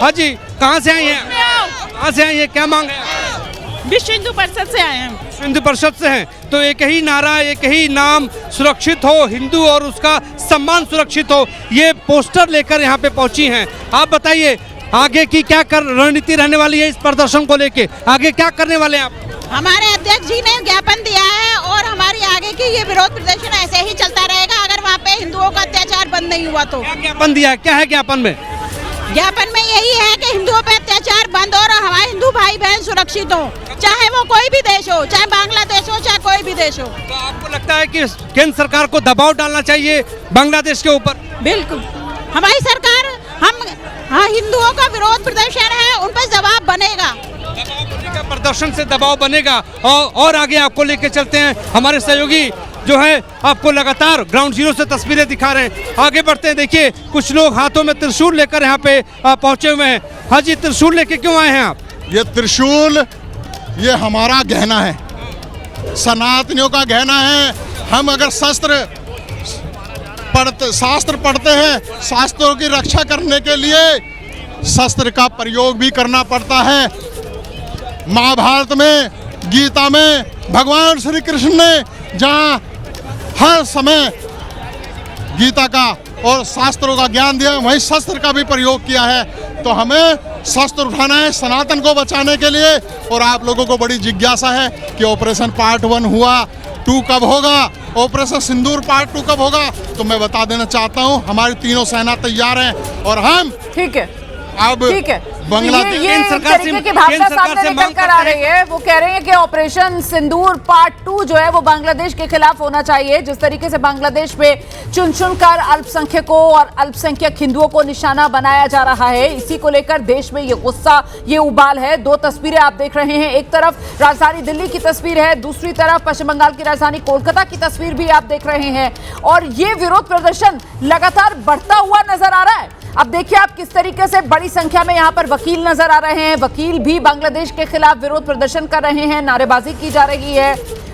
हाँ जी, कहाँ से आई हैं? कहाँ से आई हैं? क्या मांग है? विश्व हिंदू परिषद से आए हैं। विश्व हिंदू परिषद से हैं, तो एक ही नारा, एक ही नाम, सुरक्षित हो हिंदू और उसका सम्मान सुरक्षित हो, ये पोस्टर लेकर यहाँ पे पहुंची हैं। आप बताइए आगे की क्या रणनीति रहने वाली है इस प्रदर्शन को लेके? आगे क्या करने वाले हैं आप? हमारे अध्यक्ष जी ने ज्ञापन दिया है और हमारी आगे की ये विरोध प्रदर्शन ऐसे ही चलता रहेगा अगर वहाँ पे हिंदुओं का अत्याचार बंद नहीं हुआ तो। क्या ज्ञापन दिया है? क्या है ज्ञापन में? ज्ञापन में यही है कि हिंदुओं पे अत्याचार बंद हो और हमारे हिंदू भाई बहन सुरक्षित हो, चाहे वो कोई भी देश हो, चाहे बांग्लादेश हो, चाहे कोई भी देश हो। तो आपको लगता है कि केंद्र सरकार को दबाव डालना चाहिए बांग्लादेश के ऊपर? बिल्कुल, हमारी सरकार हाँ हिंदुओं का विरोध प्रदर्शन है उन पर जवाब बनेगा। प्रदर्शन से दबाव बनेगा और आगे आपको लेके चलते हैं। हमारे सहयोगी जो है आपको लगातार ग्राउंड जीरो से तस्वीरें दिखा रहे हैं। आगे बढ़ते हैं, देखिए कुछ लोग हाथों में त्रिशूल लेकर यहाँ पे पहुंचे हुए हैं। हाँ जी, त्रिशूल लेके क्यों आए हैं आप? ये त्रिशूल ये हमारा गहना है, सनातनियों का गहना है। हम अगर शास्त्र पढ़ते हैं, शास्त्रों की रक्षा करने के लिए शस्त्र का प्रयोग भी करना पड़ता है। महाभारत में, गीता में भगवान श्री कृष्ण ने जहाँ हर समय गीता का और शास्त्रों का ज्ञान दिया, वहीं शस्त्र का भी प्रयोग किया है। तो हमें शस्त्र उठाना है सनातन को बचाने के लिए। और आप लोगों को बड़ी जिज्ञासा है कि ऑपरेशन पार्ट 1 हुआ, 2 कब होगा, ऑपरेशन सिंदूर पार्ट 2 कब होगा? तो मैं बता देना चाहता हूँ हमारी तीनों सेना तैयार हैं और हम ठीक है अब ठीक है बांग्लादेश ये तरीके की भावना सामने निकल कर आ रही है। वो कह रहे हैं कि ऑपरेशन सिंदूर पार्ट 2 जो है वो बांग्लादेश के खिलाफ होना चाहिए। जिस तरीके से बांग्लादेश पे चुन चुनकर अल्पसंख्यकों और अल्पसंख्यक हिंदुओं को निशाना बनाया जा रहा है, इसी को लेकर देश में ये गुस्सा, ये उबाल है। 2 तस्वीरें आप देख रहे हैं, एक तरफ राजधानी दिल्ली की तस्वीर है, दूसरी तरफ पश्चिम बंगाल की राजधानी कोलकाता की तस्वीर भी आप देख रहे हैं। और ये विरोध प्रदर्शन लगातार बढ़ता हुआ नजर आ रहा है। अब देखिए आप किस तरीके से बड़ी संख्या में यहाँ पर वकील नजर आ रहे हैं। वकील भी बांग्लादेश के खिलाफ विरोध प्रदर्शन कर रहे हैं, नारेबाजी की जा रही है।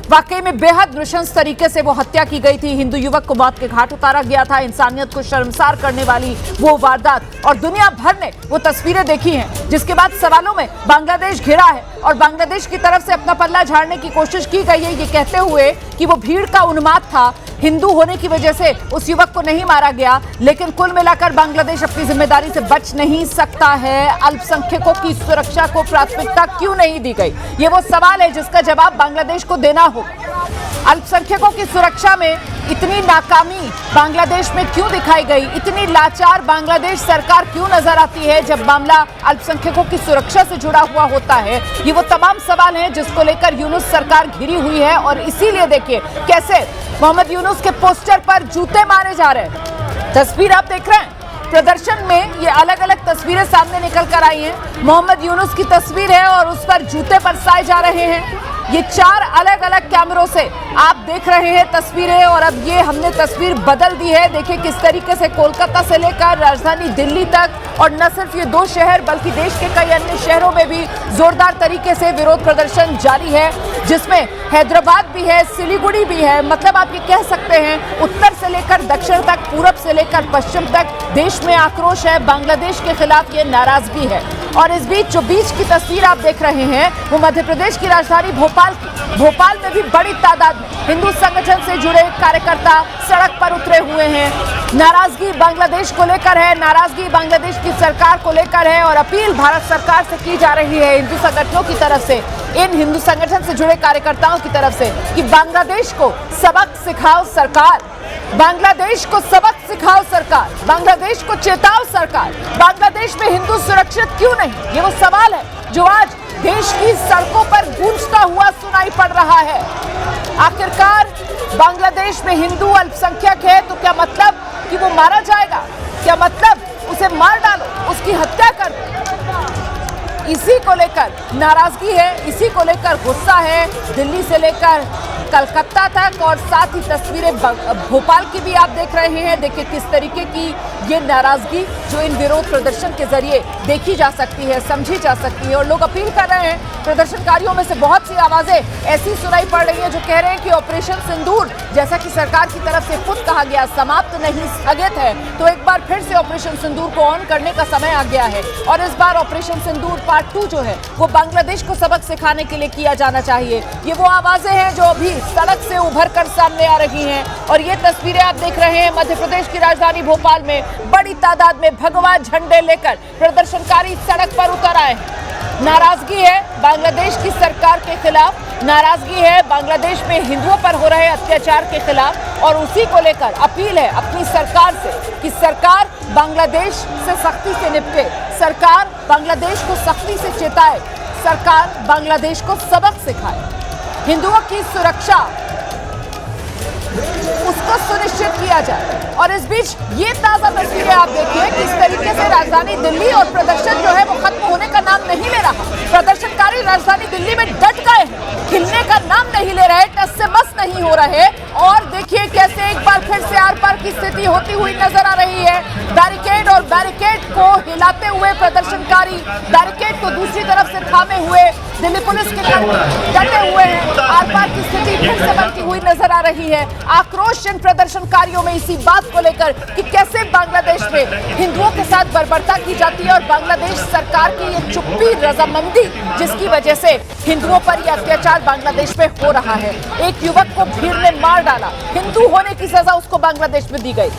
वाकई में बेहद नृशंस तरीके से वो हत्या की गई थी, हिंदू युवक को मौत के घाट उतारा गया था। इंसानियत को शर्मसार करने वाली वो वारदात, और दुनिया भर ने वो तस्वीरें देखी हैं, जिसके बाद सवालों में बांग्लादेश घिरा है और बांग्लादेश की तरफ से अपना पल्ला झाड़ने की कोशिश की गई है, ये कहते हुए कि वो भीड़ का उन्माद था, हिंदू होने की वजह से उस युवक को नहीं मारा गया। लेकिन कुल मिलाकर बांग्लादेश अपनी जिम्मेदारी से बच नहीं सकता है। अल्पसंख्यकों की सुरक्षा को प्राथमिकता क्यों नहीं दी गई, ये वो सवाल है जिसका जवाब बांग्लादेश को देना हो। अल्पसंख्यकों की सुरक्षा में इतनी नाकामी बांग्लादेश में क्यों दिखाई गई, इतनी लाचार बांग्लादेश सरकार क्यों नजर आती है जब मामला अल्पसंख्यकों की सुरक्षा से जुड़ा हुआ होता है? ये वो तमाम सवाल हैं जिसको लेकर यूनुस सरकार घिरी हुई है। और इसीलिए देखिए कैसे मोहम्मद यूनुस के पोस्टर पर जूते मारे जा रहे हैं। तस्वीर आप देख रहे हैं, प्रदर्शन में ये अलग अलग तस्वीरें सामने निकल कर आई हैं। मोहम्मद यूनुस की तस्वीर है और उस पर जूते बरसाए जा रहे हैं। ये 4 अलग अलग कैमरों से आप देख रहे हैं तस्वीरें, और अब ये हमने तस्वीर बदल दी है। देखिए किस तरीके से कोलकाता से लेकर राजधानी दिल्ली तक, और न सिर्फ ये 2 शहर बल्कि देश के कई अन्य शहरों में भी जोरदार तरीके से विरोध प्रदर्शन जारी है, जिसमें हैदराबाद भी है, सिलीगुड़ी भी है। मतलब आप ये कह सकते हैं उत्तर से लेकर दक्षिण तक, पूरब से लेकर पश्चिम तक देश में आक्रोश है, बांग्लादेश के खिलाफ ये नाराजगी है। और इस बीच जो बीच की तस्वीर आप देख रहे हैं वो मध्य प्रदेश की राजधानी भोपाल में भी बड़ी तादाद में हिंदू संगठन से जुड़े कार्यकर्ता सड़क पर उतरे हुए हैं। नाराजगी बांग्लादेश को लेकर है, नाराजगी बांग्लादेश की सरकार को लेकर है, और अपील भारत सरकार से की जा रही है हिंदू संगठनों की तरफ से, इन हिंदू संगठन से जुड़े कार्यकर्ताओं की तरफ से, कि बांग्लादेश को सबक सिखाओ सरकार, बांग्लादेश को सबक सिखाओ सरकार, बांग्लादेश को चेताओ सरकार। बांग्लादेश में हिंदू सुरक्षित क्यों नहीं, ये वो सवाल है जो आज देश की सड़कों पर गूंजता हुआ सुनाई पड़ रहा है। आखिरकार बांग्लादेश में हिंदू अल्पसंख्यक है तो क्या मतलब कि वो मारा जाएगा? क्या मतलब उसे मार डालो, उसकी हत्या कर दो? इसी को लेकर नाराजगी है, इसी को लेकर गुस्सा है, दिल्ली से लेकर कलकत्ता तक। और साथ ही तस्वीरें भोपाल की भी आप देख रहे हैं। देखिए किस तरीके की ये नाराजगी जो इन विरोध प्रदर्शन के जरिए देखी जा सकती है, समझी जा सकती है। और लोग अपील कर रहे हैं, प्रदर्शनकारियों में से बहुत सी आवाजें ऐसी सुनाई पड़ रही हैं जो कह रहे हैं कि ऑपरेशन सिंदूर, जैसा कि सरकार की तरफ से खुद कहा गया, समाप्त नहीं स्थगित है, तो एक बार फिर से ऑपरेशन सिंदूर को ऑन करने का समय आ गया है। और इस बार ऑपरेशन सिंदूर पार्ट 2 जो है वो बांग्लादेश को सबक सिखाने के लिए किया जाना चाहिए। ये वो आवाजें हैं जो अभी सड़क से उभर कर सामने आ रही हैं। और ये तस्वीरें आप देख रहे हैं मध्य प्रदेश की राजधानी भोपाल में बड़ी तादाद में भगवा झंडे लेकर प्रदर्शनकारी सड़क पर उतर आए हैं। नाराजगी है बांग्लादेश की सरकार के खिलाफ, नाराजगी है बांग्लादेश में हिंदुओं पर हो रहे अत्याचार के खिलाफ। और उसी को लेकर अपील है अपनी सरकार से कि सरकार बांग्लादेश से सख्ती से निपटे, सरकार बांग्लादेश को सख्ती से चेताए, सरकार बांग्लादेश को सबक सिखाए। हिंदुओं की सुरक्षा उसको सुनिश्चित किया जाए। और इस बीच ये ताजा तस्वीरें आप देखिए किस तरीके से राजधानी दिल्ली और प्रदर्शन जो है वो खत्म होने का नाम नहीं ले रहा। प्रदर्शनकारी राजधानी दिल्ली में डट गए हैं, हिलने का नाम नहीं ले रहे, टस से मस नहीं हो रहे। और देखिए कैसे एक बार फिर से आर पार की स्थिति होती हुई नजर आ रही है। बैरिकेड और बैरिकेड को हिलाते हुए प्रदर्शनकारी बैरिकेड को दूसरी तरफ से थामे हुए दिल्ली पुलिस के डटे हुए हैं। आर पार की स्थिति फिर से बनती हुई नजर आ रही है। आक्रोश इन प्रदर्शनकारियों में इसी बात को लेकर कि कैसे बांग्लादेश में हिंदुओं के साथ बर्बरता की जाती है और बांग्लादेश सरकार की ये चुप्पी, रजामंदी, जिसकी वजह से हिंदुओं पर यह अत्याचार बांग्लादेश में हो रहा है। एक युवक को भीड़ ने मार डाला, हिंदू होने की सजा उसको बांग्लादेश में दी गई।